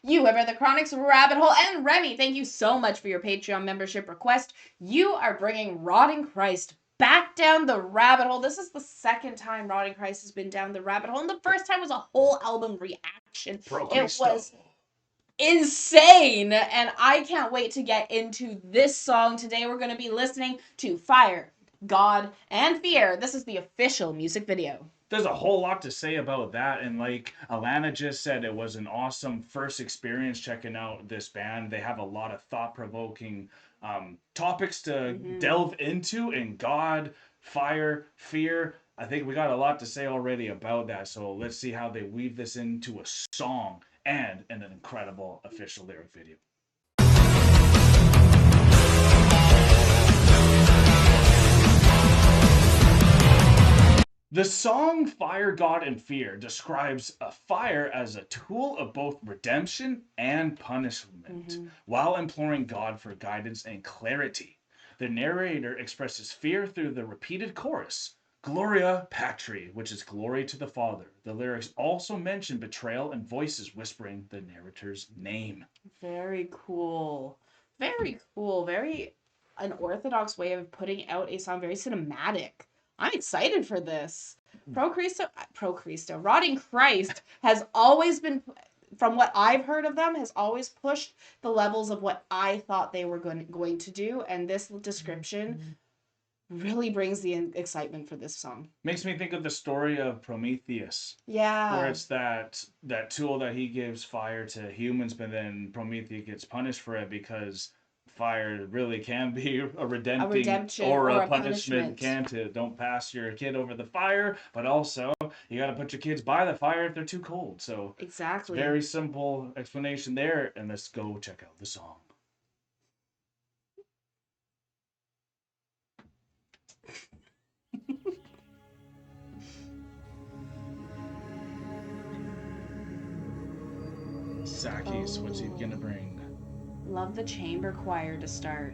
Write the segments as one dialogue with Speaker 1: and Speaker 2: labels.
Speaker 1: You have the Chronic's Rabbit Hole, and Remy, thank you so much for your Patreon membership request. You are bringing Rotting Christ back down the rabbit hole. This is the second time Rotting Christ has been down the rabbit hole, and the first time was a whole album reaction. It was insane, and I can't wait to get into this song. Today we're going to be listening to Fire, God, and Fear. This is the official music video.
Speaker 2: There's a whole lot to say about that, and like Alana just said, it was an awesome first experience checking out this band. They have a lot of thought-provoking topics to delve into, and God, Fire, Fear. I think we got a lot to say already about that, so let's see how they weave this into a song and an incredible official lyric video. The song Fire, God, and Fear describes a fire as a tool of both redemption and punishment, while imploring God for guidance and clarity. The narrator expresses fear through the repeated chorus, Gloria Patri, which is glory to the Father. The lyrics also mention betrayal and voices whispering the narrator's name.
Speaker 1: Very cool. Very cool. Very unorthodox way of putting out a song, very cinematic. I'm excited for this. Pro Cristo, Rotting Christ has always been, from what I've heard of them, has always pushed the levels of what I thought they were going to do, and this description really brings the excitement for this song.
Speaker 2: Makes me think of the story of Prometheus.
Speaker 1: Yeah.
Speaker 2: Where it's that tool that he gives fire to humans, but then Prometheus gets punished for it because fire really can be a redemption or a punishment. Don't pass your kid over the fire, but also you got to put your kids by the fire if they're too cold. So
Speaker 1: exactly,
Speaker 2: very simple explanation there, and let's go check out the song. Sakis, what's he gonna bring?
Speaker 1: Love the chamber choir to start.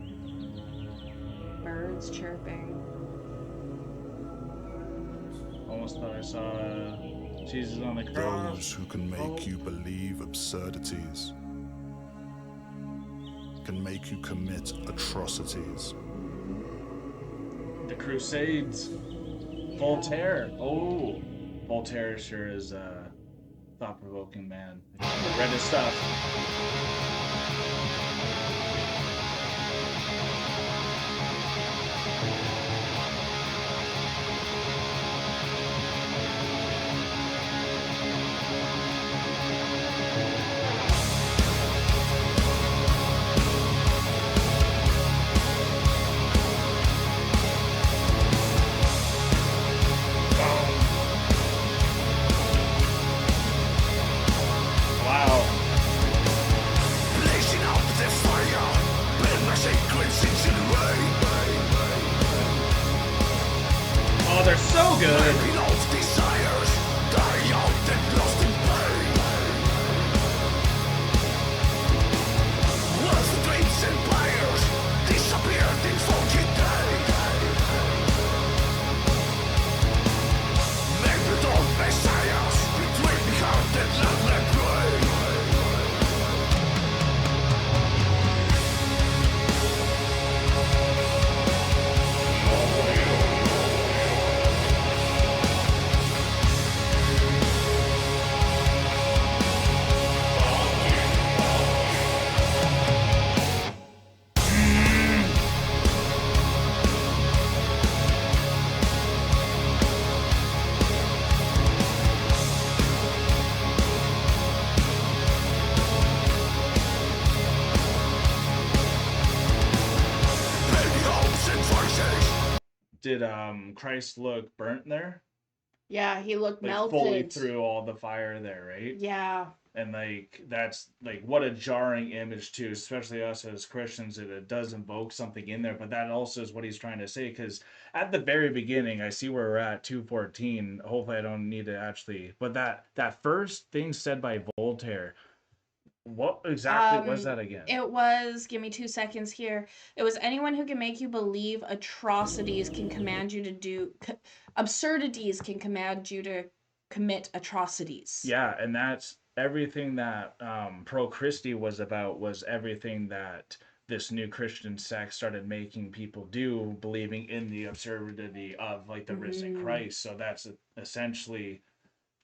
Speaker 1: Birds chirping.
Speaker 2: Almost thought I saw Jesus on the cross.
Speaker 3: Those who can make you believe absurdities, can make you commit atrocities.
Speaker 2: The Crusades. Voltaire. Oh, Voltaire sure is a thought-provoking man. I read his stuff. Oh, they're so good. Did Christ look burnt there?
Speaker 1: Yeah, he looked like melted.
Speaker 2: Fully through all the fire there, right?
Speaker 1: Yeah.
Speaker 2: And like that's like what a jarring image too, especially us as Christians. It does invoke something in there, but that also is what he's trying to say. Because at the very beginning, I see where we're at 2:14. Hopefully, I don't need to actually. But that first thing said by Voltaire. What exactly was that again?
Speaker 1: It was, give me 2 seconds here. It was anyone who can make you believe atrocities can command you to do, absurdities can command you to commit atrocities.
Speaker 2: Yeah, and that's everything that pro Christi was about was everything that this new Christian sect started making people do, believing in the absurdity of like the risen Christ. So that's essentially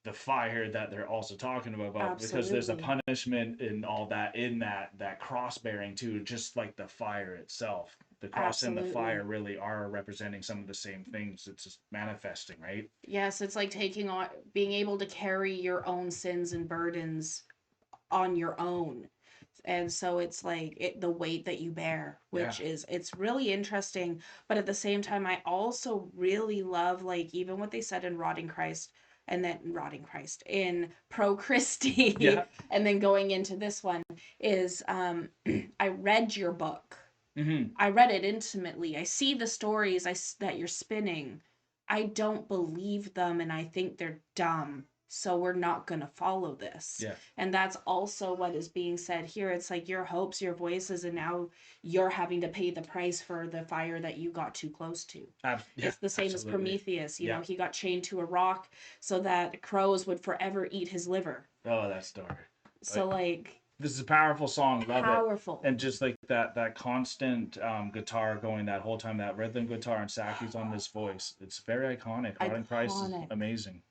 Speaker 2: the fire that they're also talking about, because there's a
Speaker 1: Absolutely.
Speaker 2: punishment and all that in that cross bearing too, just like the fire itself. The cross and the fire
Speaker 1: Absolutely.
Speaker 2: really are representing some of the same things. It's just manifesting, right?
Speaker 1: Yes, it's like taking on, being able to carry your own sins and burdens on your own. And so it's like the weight that you bear,
Speaker 2: Yeah.
Speaker 1: which is, it's really interesting. But at the same time, I also really love, like, even what they said in Rotting Christ, and then Rotting Christ in Pro
Speaker 2: Yeah.
Speaker 1: Christi, and then going into this one is I read your book.
Speaker 2: Mm-hmm.
Speaker 1: I read it intimately. I see the stories that you're spinning. I don't believe them, and I think they're dumb. So we're not going to follow this.
Speaker 2: Yeah.
Speaker 1: And that's also what is being said here. It's like your hopes, your voices, and now you're having to pay the price for the fire that you got too close to.
Speaker 2: Yeah,
Speaker 1: It's the same as
Speaker 2: absolutely.
Speaker 1: Prometheus. You
Speaker 2: Yeah.
Speaker 1: know, he got chained to a rock so that crows would forever eat his liver.
Speaker 2: Oh, that story.
Speaker 1: So, like,
Speaker 2: This is a powerful song. Love
Speaker 1: powerful.
Speaker 2: it. And just like that constant guitar going that whole time, that rhythm guitar and Saki's on this voice. It's very iconic. Rotting Christ is
Speaker 1: Iconic.
Speaker 2: amazing.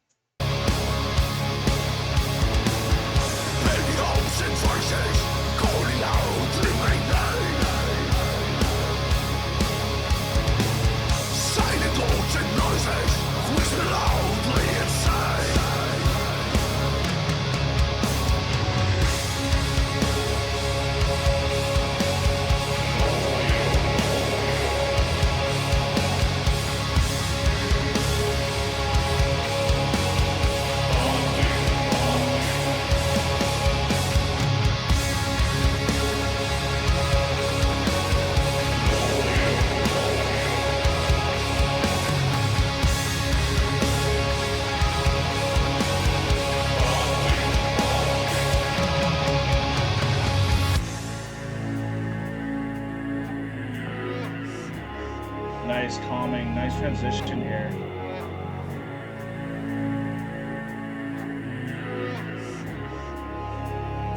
Speaker 2: Nice calming, nice transition here.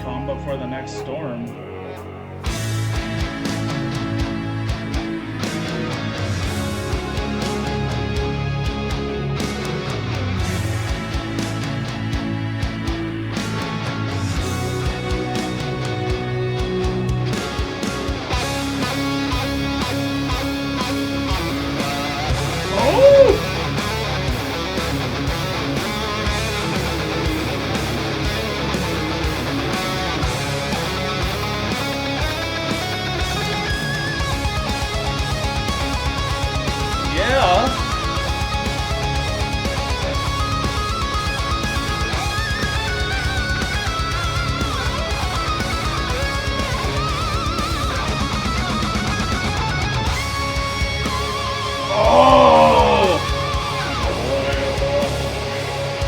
Speaker 2: Calm before the next storm.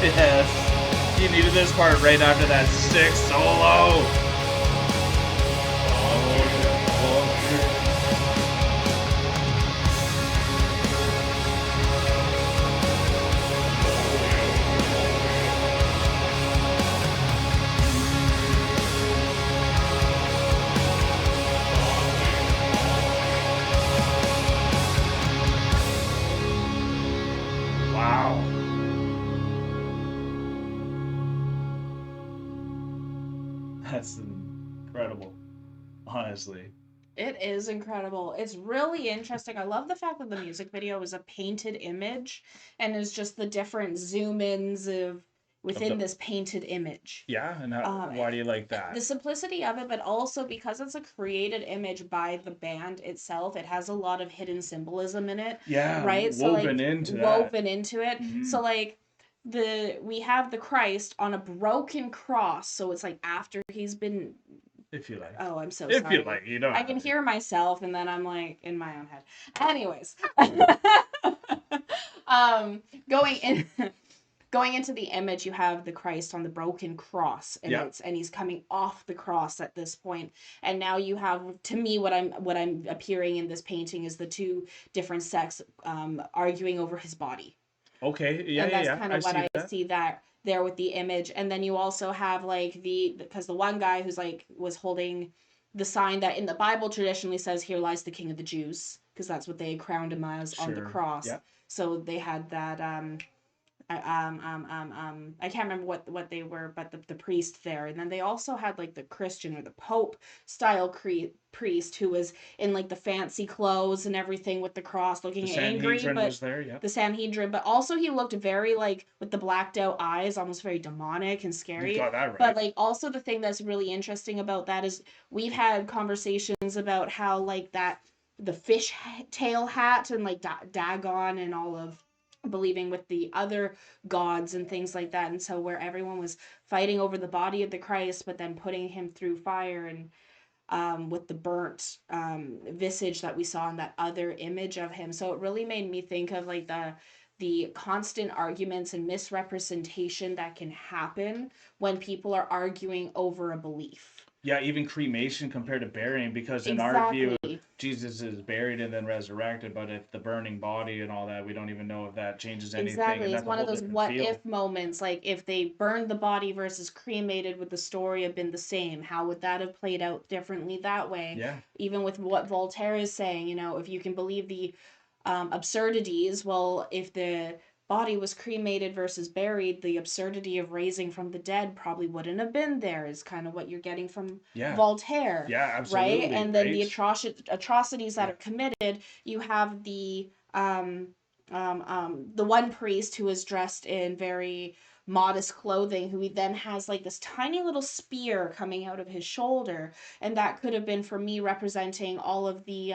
Speaker 2: Yes. You needed this part right after that sick solo. Wow. That's incredible, honestly.
Speaker 1: It is incredible. It's really interesting. I love the fact that the music video is a painted image and is just the different zoom ins of within this painted image.
Speaker 2: Yeah, and why do you like that?
Speaker 1: The simplicity of it, but also because it's a created image by the band itself, it has a lot of hidden symbolism in it.
Speaker 2: Yeah,
Speaker 1: right?
Speaker 2: woven into that.
Speaker 1: Woven into it.
Speaker 2: Mhm.
Speaker 1: So like we have the Christ on a broken cross, so it's like after he's been.
Speaker 2: If you like.
Speaker 1: Oh, I'm so
Speaker 2: If
Speaker 1: sorry.
Speaker 2: you like, you don't.
Speaker 1: I can hear myself, and then I'm like in my own head. Anyways, going in, going into the image, you have the Christ on the broken cross, and and he's coming off the cross at this point. And now you have, to me, what I'm appearing in this painting is the two different sects arguing over his body.
Speaker 2: Okay, yeah,
Speaker 1: and that's kind of what I see that there with the image. And then you also have like because the one guy who's like was holding the sign that in the Bible traditionally says, "Here lies the King of the Jews," because that's what they crowned him as on the
Speaker 2: Sure.
Speaker 1: cross.
Speaker 2: Yeah.
Speaker 1: So they had that I can't remember what they were, but the priest there, and then they also had like the Christian or the Pope style priest who was in like the fancy clothes and everything with the cross,
Speaker 2: The
Speaker 1: looking angry,
Speaker 2: Sanhedrin
Speaker 1: but
Speaker 2: was there. Yeah.
Speaker 1: the Sanhedrin, but also he looked very like with the blacked out eyes, almost very demonic and
Speaker 2: You
Speaker 1: scary.
Speaker 2: got that right.
Speaker 1: But like also the thing that's really interesting about that is we've had conversations about how like that the fish tail hat and like Dagon and all of believing with the other gods and things like that, and so where everyone was fighting over the body of the Christ but then putting him through fire, and with the burnt visage that we saw in that other image of him. So it really made me think of like the constant arguments and misrepresentation that can happen when people are arguing over a belief.
Speaker 2: Yeah, even cremation compared to burying, because in our view,
Speaker 1: Exactly.
Speaker 2: Jesus is buried and then resurrected, but if the burning body and all that, we don't even know if that changes anything,
Speaker 1: Exactly.
Speaker 2: and
Speaker 1: It's
Speaker 2: that's a
Speaker 1: one of
Speaker 2: whole
Speaker 1: those
Speaker 2: different
Speaker 1: what
Speaker 2: feel.
Speaker 1: if moments. Like if they burned the body versus cremated, would the story have been the same? How would that have played out differently that way?
Speaker 2: Yeah.
Speaker 1: Even with what Voltaire is saying, if you can believe the absurdities, well, if the body was cremated versus buried, the absurdity of raising from the dead probably wouldn't have been there, is kind of what you're getting from
Speaker 2: Yeah.
Speaker 1: Voltaire.
Speaker 2: Yeah,
Speaker 1: Right?
Speaker 2: absolutely.
Speaker 1: And then the
Speaker 2: Right?
Speaker 1: atrocities that
Speaker 2: Yeah.
Speaker 1: are committed, you have the one priest who is dressed in very modest clothing, who he then has like this tiny little spear coming out of his shoulder, and that could have been for me representing all of the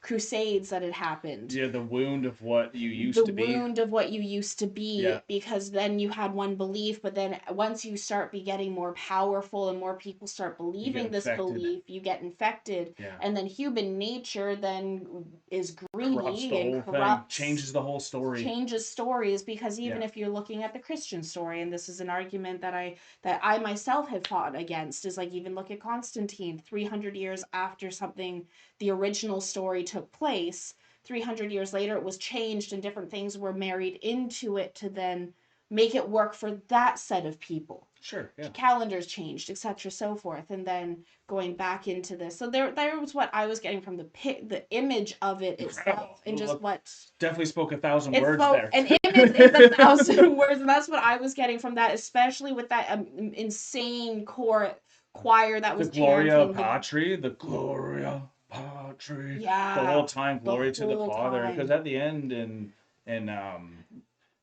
Speaker 1: crusades that had happened.
Speaker 2: Yeah, the wound of what you used
Speaker 1: The
Speaker 2: to be.
Speaker 1: wound of what you used to be,
Speaker 2: Yeah.
Speaker 1: because then you had one belief, but then once you start getting more powerful and more people start believing this
Speaker 2: infected.
Speaker 1: belief, you get infected.
Speaker 2: Yeah.
Speaker 1: And then human nature then is
Speaker 2: Corrupts
Speaker 1: greedy
Speaker 2: the
Speaker 1: and
Speaker 2: whole thing,
Speaker 1: corrupts,
Speaker 2: changes the whole story.
Speaker 1: changes stories, because even
Speaker 2: Yeah.
Speaker 1: if you're looking at the Christian story, and this is an argument that I myself have fought against, is like, even look at Constantine, 300 years after something, the original story took place, 300 years later it was changed and different things were married into it to then make it work for that set of people.
Speaker 2: Sure, yeah.
Speaker 1: Calendars changed, etc., so forth, and then going back into this. So there was what I was getting from the image of it itself, and just what
Speaker 2: definitely spoke 1,000 words there.
Speaker 1: An image is 1,000 words, and that's what I was getting from that, especially with that insane choir that was
Speaker 2: the Gloria
Speaker 1: chanting
Speaker 2: Patri, the Gloria Patri.
Speaker 1: Yeah,
Speaker 2: The whole time, glory
Speaker 1: the
Speaker 2: to the
Speaker 1: whole
Speaker 2: Father.
Speaker 1: time.
Speaker 2: Because at the end in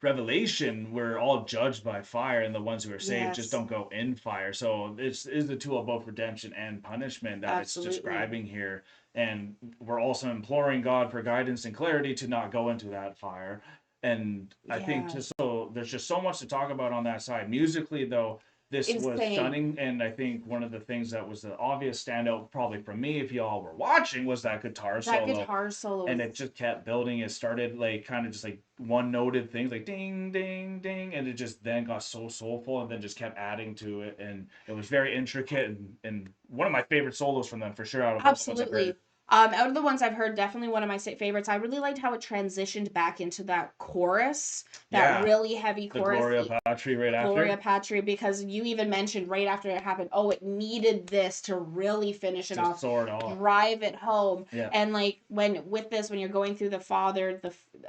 Speaker 2: Revelation, we're all judged by fire, and the ones who are saved just
Speaker 1: Yes.
Speaker 2: don't go in fire. So it's is the tool of both redemption and punishment that
Speaker 1: Absolutely.
Speaker 2: it's describing here. And we're also imploring God for guidance and clarity to not go into that fire. And I think
Speaker 1: Yeah.
Speaker 2: there's just so much to talk about on that side. Musically, though, this was
Speaker 1: Insane.
Speaker 2: stunning, and I think one of the things that was the obvious standout, probably for me, if y'all were watching, was that guitar solo.
Speaker 1: That guitar solo.
Speaker 2: And it just kept building. It started like kind of just like one-noted things, like ding, ding, ding, and it just then got so soulful, and then just kept adding to it, and it was very intricate, and one of my favorite solos from them for sure. Out of all the ones I've
Speaker 1: Absolutely.
Speaker 2: heard.
Speaker 1: Out of the ones I've heard, definitely one of my favorites. I really liked how it transitioned back into that chorus, that
Speaker 2: Yeah.
Speaker 1: really heavy
Speaker 2: The
Speaker 1: chorus.
Speaker 2: Gloria Patri right after.
Speaker 1: Gloria Patri, because you even mentioned right after it happened, oh, it needed this to really finish it
Speaker 2: To
Speaker 1: off,
Speaker 2: soar it off.
Speaker 1: drive it home.
Speaker 2: Yeah.
Speaker 1: And like when you're going through the Father,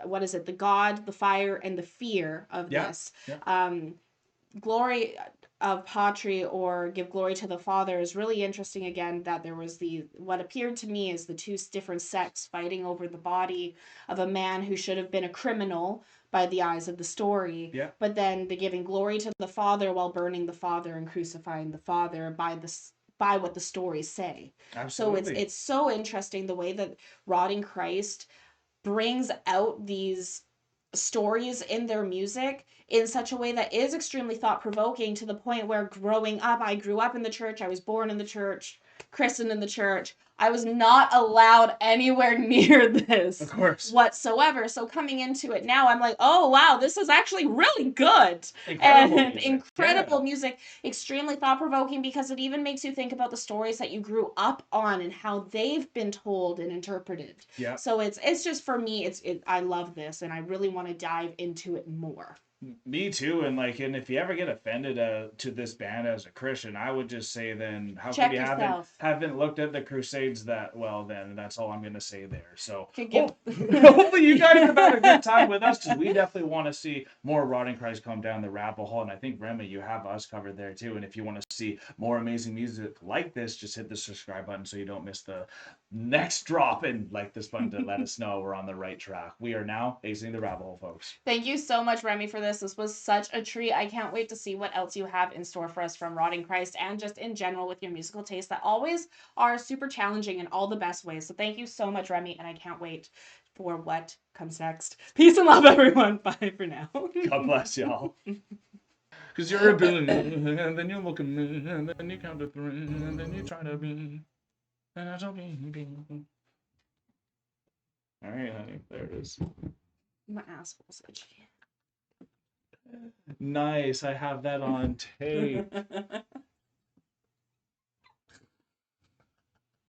Speaker 1: what is it, the God, the fire, and the fear of
Speaker 2: Yeah.
Speaker 1: this.
Speaker 2: Yeah.
Speaker 1: Glory of Patri, or give glory to the Father, is really interesting. Again, that there was what appeared to me as the two different sects fighting over the body of a man who should have been a criminal by the eyes of the story.
Speaker 2: Yeah.
Speaker 1: But then the giving glory to the Father while burning the Father and crucifying the Father by what the stories say.
Speaker 2: Absolutely.
Speaker 1: So it's so interesting the way that Rotting Christ brings out these stories in their music in such a way that is extremely thought-provoking, to the point where growing up, I grew up in the church, I was born in the church, christened in the church, I was not allowed anywhere near this,
Speaker 2: of course,
Speaker 1: whatsoever. So coming into it now, I'm like, oh wow, this is actually really good.
Speaker 2: Incredible
Speaker 1: music, extremely thought-provoking, because it even makes you think about the stories that you grew up on and how they've been told and interpreted.
Speaker 2: Yeah.
Speaker 1: So it's just, for me, I love this, and I really want to dive into it more.
Speaker 2: Me too, and and if you ever get offended to this band as a Christian, I would just say then how come
Speaker 1: Check
Speaker 2: you
Speaker 1: yourself.
Speaker 2: haven't looked at the Crusades that well? Then that's all I'm gonna say there. So
Speaker 1: Give...
Speaker 2: hopefully you guys have had a good time with us, because we definitely want to see more Rotting Christ come down the rabbit hole, and I think Remy, you have us covered there too. And if you want to see more amazing music like this, just hit the subscribe button so you don't miss the next drop, and like this button to let us know we're on the right track. We are now exiting the rabbit hole, folks.
Speaker 1: Thank you so much, Remy, for this. This was such a treat. I can't wait to see what else you have in store for us from Rotting Christ and just in general with your musical tastes that always are super challenging in all the best ways. So thank you so much, Remy, and I can't wait for what comes next. Peace and love, everyone. Bye for now.
Speaker 2: God bless y'all. Because you're a billionaire, and then you look at me, and then you count to 3, and then you try to be, and I don't be. All right, honey, there it is.
Speaker 1: My asshole's itchy.
Speaker 2: Nice, I have that on tape.